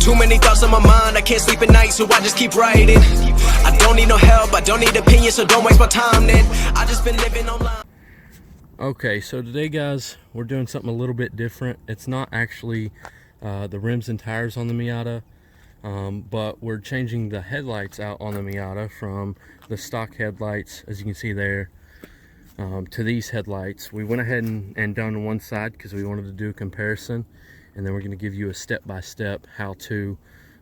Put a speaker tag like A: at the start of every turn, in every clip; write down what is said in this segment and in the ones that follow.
A: Too many thoughts on my mind, I can't sleep at night, so I just keep writing. I don't need no help, I don't need opinions, so don't waste my time then. I just been living online.
B: Okay, so today guys, we're doing something a little bit different. It's not actually the rims and tires on the Miata, but we're changing the headlights out on the Miata from the stock headlights, as you can see there, to these headlights. We went ahead and done one side because we wanted to do a comparison, and then we're going to give you a step-by-step how-to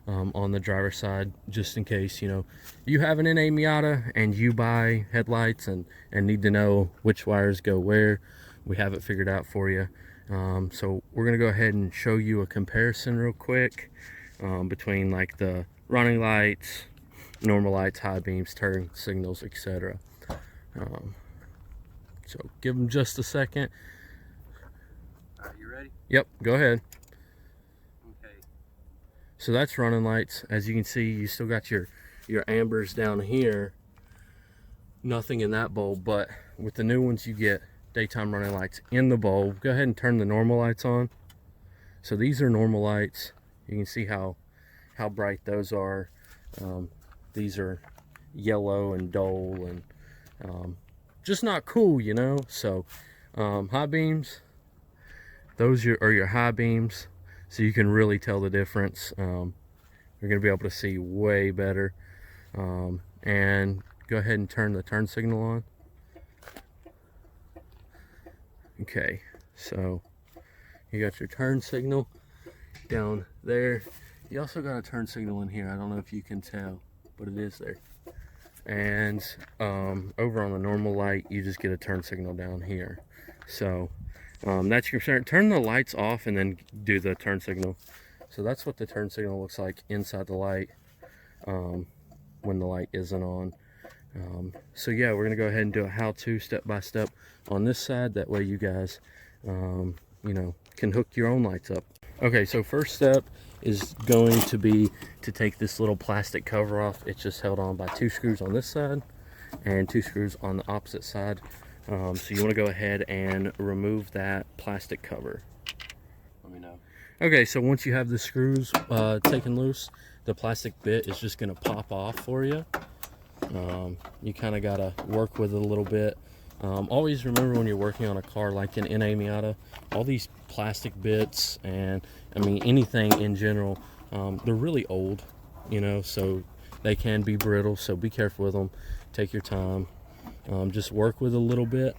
B: on the driver's side, just in case, you know, you have an NA Miata and you buy headlights and need to know which wires go where. We have it figured out for you. So we're going to go ahead and show you a comparison real quick between like the running lights, normal lights, high beams, turn signals, etc. So give them just a second.
C: All right, you ready?
B: Yep, go ahead.
C: Okay.
B: So that's running lights. As you can see, you still got your ambers down here. Nothing in that bulb, but with the new ones you get daytime running lights in the bulb. Go ahead and turn the normal lights on. So these are normal lights. You can see how bright those are. These are yellow and dull and just not cool, you know. So high beams, those are your high beams, so you can really tell the difference. You're going to be able to see way better. And go ahead and turn the turn signal on. Okay, so you got your turn signal down there. You also got a turn signal in here. I don't know if you can tell, but it is there. And over on the normal light, you just get a turn signal down here. So that's your turn. Turn the lights off and then do the turn signal. So that's what the turn signal looks like inside the light when the light isn't on. So yeah, we're gonna go ahead and do a how-to step-by-step on this side. That way you guys you know, can hook your own lights up. Okay, so first step is going to be to take this little plastic cover off. It's just held on by 2 screws on this side and 2 screws on the opposite side. So you want to go ahead and remove that plastic cover.
C: Let me know.
B: Okay, so once you have the screws taken loose, the plastic bit is just going to pop off for you. You kind of got to work with it a little bit. Always remember when you're working on a car like an NA Miata, all these plastic bits and I mean anything in general, they're really old, you know, so they can be brittle, so be careful with them. Take your time. Just work with a little bit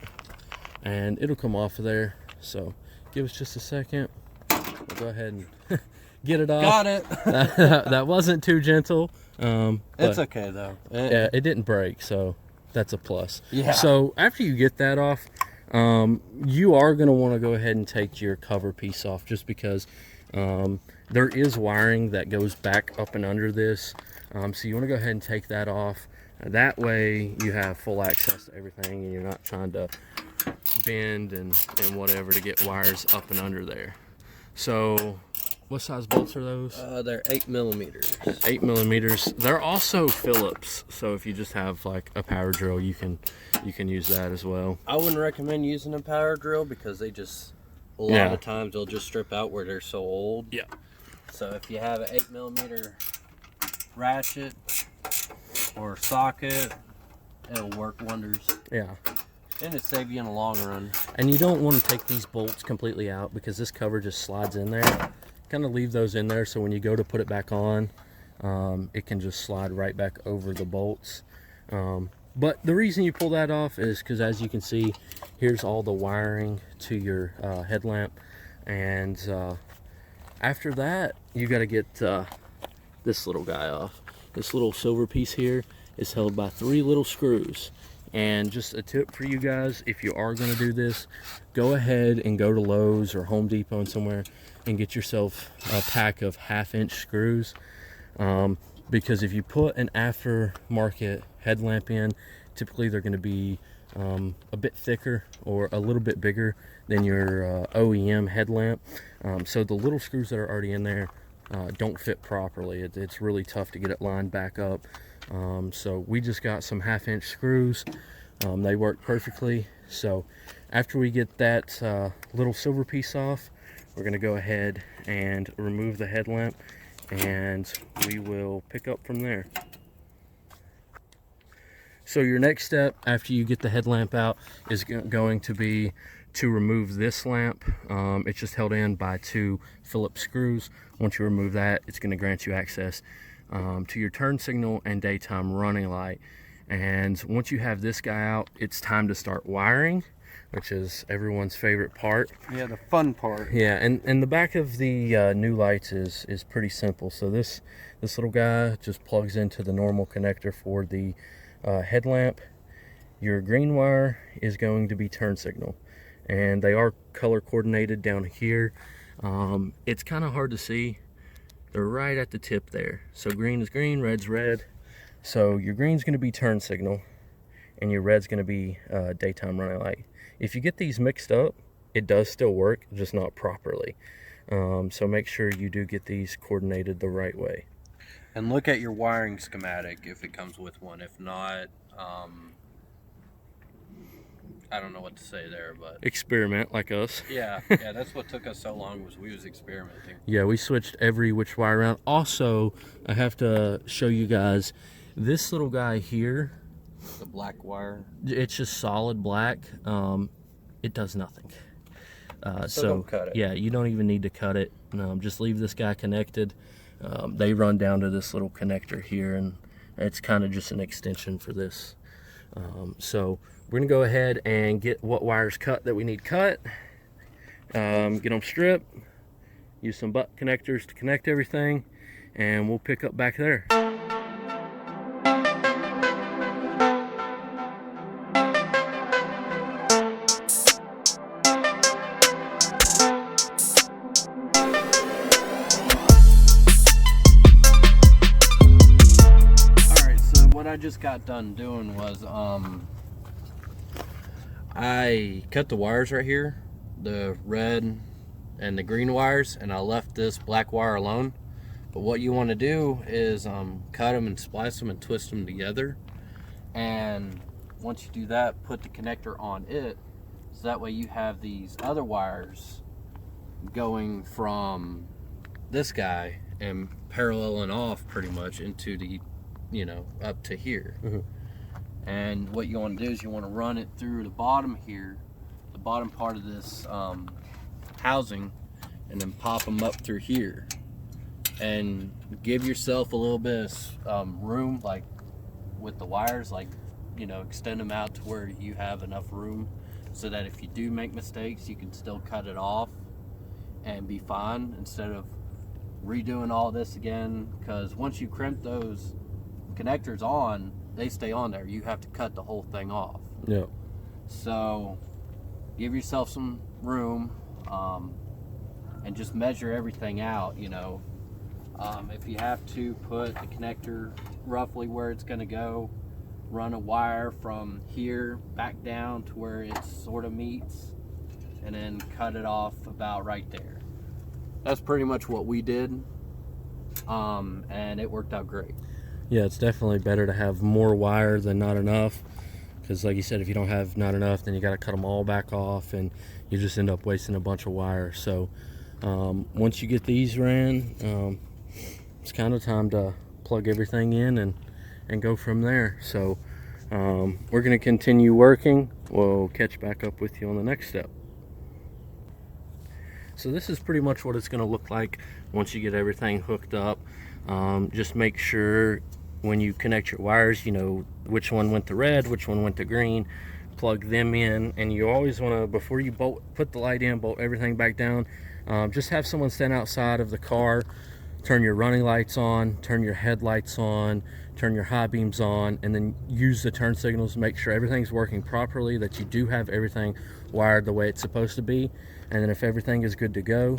B: and it'll come off of there. So give us just a second. We'll go ahead and get it off.
C: Got it.
B: That wasn't too gentle.
C: It's okay though.
B: Yeah, it didn't break, so that's a plus.
C: Yeah.
B: So after you get that off, you are going to want to go ahead and take your cover piece off, just because there is wiring that goes back up and under this. So you want to go ahead and take that off. That way you have full access to everything and you're not trying to bend and whatever to get wires up and under there. So what size bolts are those?
C: They're 8 millimeters.
B: 8 millimeters. They're also Phillips, so if you just have like a power drill, you can use that as well.
C: I wouldn't recommend using a power drill because they just a lot of times they'll just strip out where they're so old.
B: Yeah.
C: So if you have an 8 millimeter ratchet or socket, it'll work wonders.
B: Yeah.
C: And it save you in the long run.
B: And you don't want to take these bolts completely out because this cover just slides in there. Kind of leave those in there so when you go to put it back on, it can just slide right back over the bolts. But the reason you pull that off is because, as you can see, here's all the wiring to your headlamp. And after that, you got to get this little guy off. This little silver piece here is held by 3 little screws. And just a tip for you guys, if you are going to do this, go ahead and go to Lowe's or Home Depot and somewhere and get yourself a pack of 1/2-inch screws. Because if you put an aftermarket headlamp in, typically they're going to be a bit thicker or a little bit bigger than your OEM headlamp. So the little screws that are already in there don't fit properly. It's really tough to get it lined back up. So we just got some 1/2-inch screws. They work perfectly. So after we get that little silver piece off, we're going to go ahead and remove the headlamp and we will pick up from there. So your next step after you get the headlamp out is going to be to remove this lamp. It's just held in by 2 Phillips screws. Once you remove that, it's going to grant you access to your turn signal and daytime running light. And once you have this guy out, it's time to start wiring, which is everyone's favorite part.
C: Yeah, the fun part.
B: Yeah, and the back of the new lights is pretty simple. So this little guy just plugs into the normal connector for the headlamp. Your green wire is going to be turn signal, and they are color coordinated down here. It's kind of hard to see. They're right at the tip there. So green is green, red's red. So your green's going to be turn signal, and your red's going to be daytime running light. If you get these mixed up, it does still work, just not properly. So make sure you do get these coordinated the right way.
C: And look at your wiring schematic if it comes with one. If not, I don't know what to say there, but
B: Experiment like us.
C: yeah, that's what took us so long, was we was experimenting.
B: Yeah, we switched every which wire around. Also, I have to show you guys this little guy here.
C: The black wire.
B: It's just solid black. It does nothing.
C: So don't cut it.
B: Yeah, you don't even need to cut it. Just leave this guy connected. They run down to this little connector here, and it's kind of just an extension for this. So we're gonna go ahead and get what wires cut that we need cut. Get them stripped. Use some butt connectors to connect everything, and we'll pick up back there.
C: I just got done doing was I cut the wires right here, the red and the green wires, and I left this black wire alone. But what you want to do is cut them and splice them and twist them together, and once you do that, put the connector on it, so that way you have these other wires going from this guy and paralleling off pretty much into the, you know, up to here.
B: Mm-hmm.
C: And what you want to do is you want to run it through the bottom here, the bottom part of this housing, and then pop them up through here, and give yourself a little bit of room, like with the wires, like, you know, extend them out to where you have enough room so that if you do make mistakes, you can still cut it off and be fine, instead of redoing all this again. Because once you crimp those connectors on, they stay on there. You have to cut the whole thing off.
B: Yeah.
C: So give yourself some room, and just measure everything out, you know. If you have to put the connector roughly where it's going to go, run a wire from here back down to where it sort of meets, and then cut it off about right there. That's pretty much what we did, and it worked out great.
B: Yeah, it's definitely better to have more wire than not enough, because like you said, if you don't have not enough, then you got to cut them all back off, and you just end up wasting a bunch of wire. So once you get these ran, it's kind of time to plug everything in and go from there. So we're going to continue working. We'll catch back up with you on the next step. So this is pretty much what it's going to look like once you get everything hooked up. Just make sure when you connect your wires, you know which one went to red, which one went to green. Plug them in, and you always want to, before you put the light in, bolt everything back down. Just have someone stand outside of the car, turn your running lights on, turn your headlights on, turn your high beams on, and then use the turn signals to make sure everything's working properly, that you do have everything wired the way it's supposed to be. And then if everything is good to go,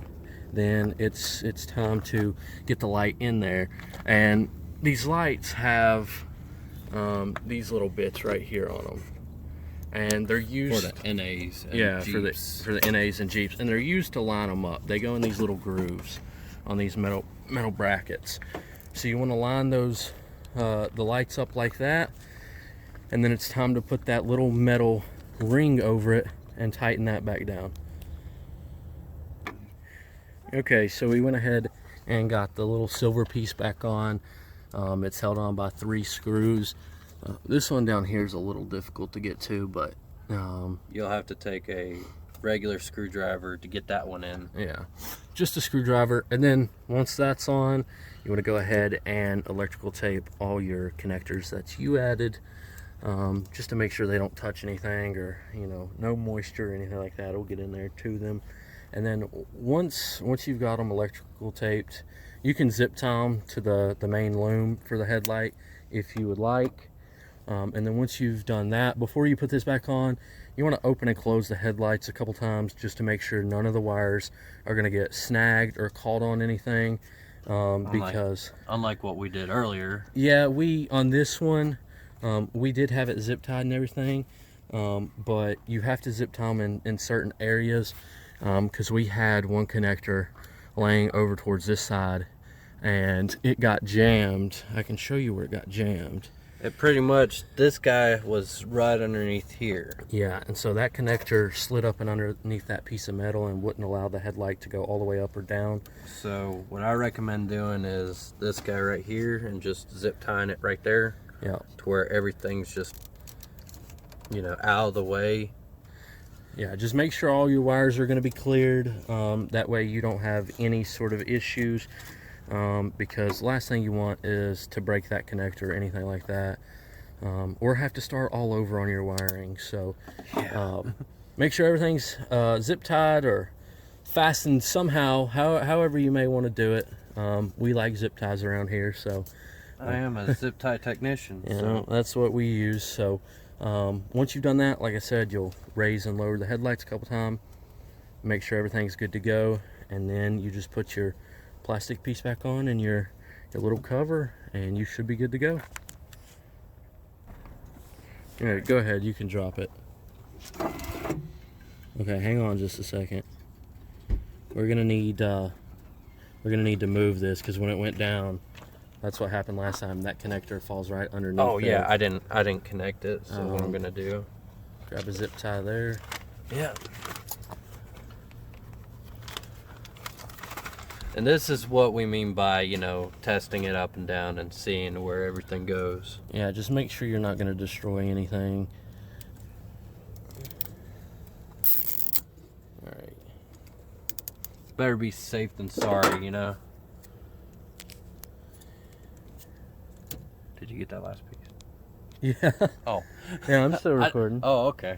B: then it's time to get the light in there. And these lights have these little bits right here on them, and they're used
C: for the NAs and
B: Jeeps. for the NAs and Jeeps, and they're used to line them up. They go in these little grooves on these metal brackets. So you want to line those the lights up like that, and then it's time to put that little metal ring over it and tighten that back down. Okay, so we went ahead and got the little silver piece back on. It's held on by 3 screws. This one down here is a little difficult to get to, but
C: you'll have to take a regular screwdriver to get that one in.
B: yeah, just a screwdriver. And then once that's on, you want to go ahead and electrical tape all your connectors that you added, just to make sure they don't touch anything, or no moisture or anything like that will get in there to them. And then once you've got them electrical taped, you can zip tie them to the main loom for the headlight if you would like. And then once you've done that, before you put this back on, you want to open and close the headlights a couple times just to make sure none of the wires are going to get snagged or caught on anything. Because
C: unlike what we did earlier,
B: yeah, on this one, we did have it zip tied and everything, but you have to zip tie them in certain areas, because we had one connector laying over towards this side and it got jammed. I can show you where it got jammed.
C: it pretty much, this guy was right underneath here.
B: Yeah, and so that connector slid up and underneath that piece of metal and wouldn't allow the headlight to go all the way up or down.
C: So what I recommend doing is this guy right here and just zip tying it right there.
B: Yeah.
C: To where everything's just, out of the way.
B: Yeah, just make sure all your wires are going to be cleared. That way you don't have any sort of issues. Because the last thing you want is to break that connector or anything like that, or have to start all over on your wiring. So make sure everything's zip tied or fastened somehow, however you may want to do it. We like zip ties around here, so
C: I am a zip tie technician. So
B: that's what we use. So once you've done that, like I said, you'll raise and lower the headlights a couple times, make sure everything's good to go, and then you just put your plastic piece back on and your little cover, and you should be good to go. All right, go ahead, you can drop it. Okay, hang on just a second. We're gonna need to move this, because when it went down, that's what happened last time. That connector falls right underneath.
C: Oh yeah,
B: there.
C: I didn't connect it. So what I'm gonna do?
B: Grab a zip tie there.
C: Yeah. And this is what we mean by, testing it up and down and seeing where everything goes.
B: Yeah, just make sure you're not going to destroy anything. Alright.
C: Better be safe than sorry, Did you get that last piece?
B: Yeah.
C: Oh.
B: Yeah, I'm still recording.
C: Okay.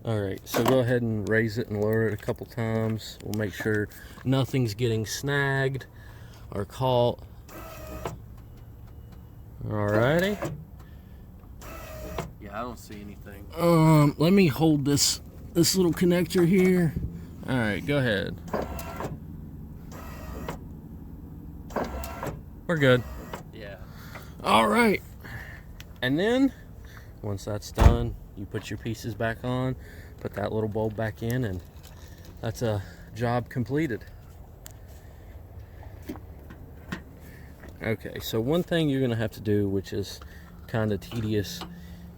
B: Alright, so go ahead and raise it and lower it a couple times. We'll make sure nothing's getting snagged or caught. Alrighty.
C: Yeah, I don't see anything.
B: Let me hold this little connector here. Alright, go ahead. We're good.
C: Yeah.
B: Alright. And then, once that's done, you put your pieces back on, put that little bulb back in, and that's a job completed. Okay, so one thing you're gonna have to do, which is kind of tedious,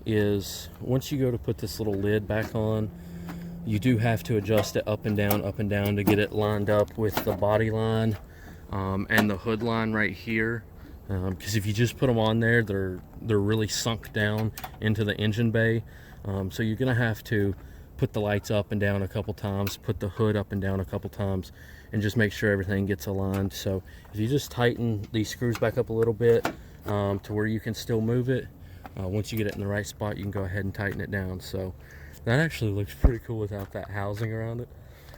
B: is once you go to put this little lid back on, you do have to adjust it up and down to get it lined up with the body line and the hood line right here. Because if you just put them on there, they're really sunk down into the engine bay. So you're gonna have to put the lights up and down a couple times, put the hood up and down a couple times, and just make sure everything gets aligned. So if you just tighten these screws back up a little bit to where you can still move it, once you get it in the right spot, you can go ahead and tighten it down. So that actually looks pretty cool without that housing around it.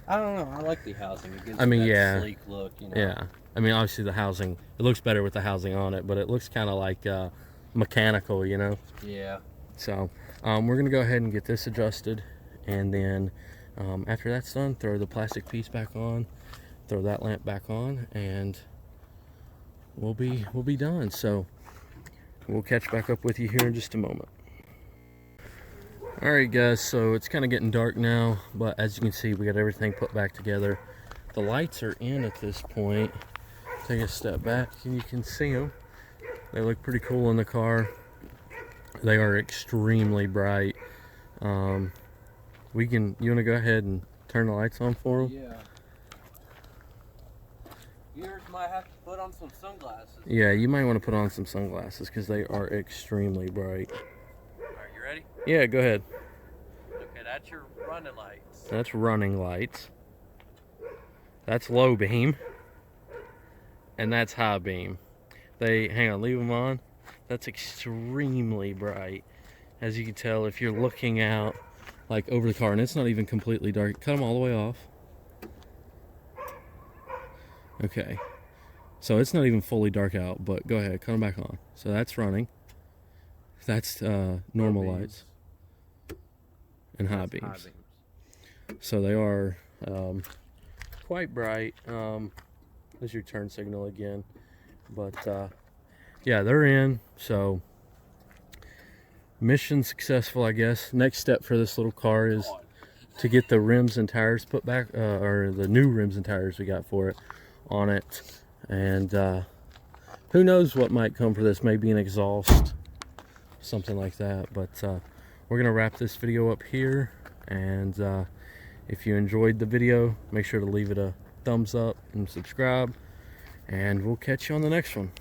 C: I don't know. I like the housing. It gives
B: I mean,
C: that
B: yeah,
C: sleek look.
B: Yeah. I mean, obviously the housing, it looks better with the housing on it, but it looks kind of like mechanical,
C: Yeah.
B: So we're gonna go ahead and get this adjusted, and then after that's done, throw the plastic piece back on, throw that lamp back on, and we'll be done. So we'll catch back up with you here in just a moment. Alright guys, so it's kind of getting dark now, but as you can see, we got everything put back together. The lights are in at this point. Take a step back and you can see them. They look pretty cool in the car. They are extremely bright. You want to go ahead and turn the lights on for them?
C: Yeah. Viewers might have to put on some sunglasses.
B: Yeah, you might want to put on some sunglasses because they are extremely bright.
C: Alright, you ready?
B: Yeah, go ahead.
C: Okay, that's your running lights.
B: That's running lights. That's low beam. And that's high beam. Hang on, leave them on. That's extremely bright. As you can tell, if you're looking out like over the car, and it's not even completely dark, cut them all the way off. Okay, so it's not even fully dark out, but go ahead, cut them back on. So that's running. That's normal lights and high beams. So they are quite bright. There's your turn signal again, but yeah, they're in. So mission successful, I guess. Next step for this little car is to get the rims and tires put back, or the new rims and tires we got for it on it. And who knows what might come for this, maybe an exhaust, something like that. But we're gonna wrap this video up here, and if you enjoyed the video, make sure to leave it a thumbs up and subscribe, and we'll catch you on the next one.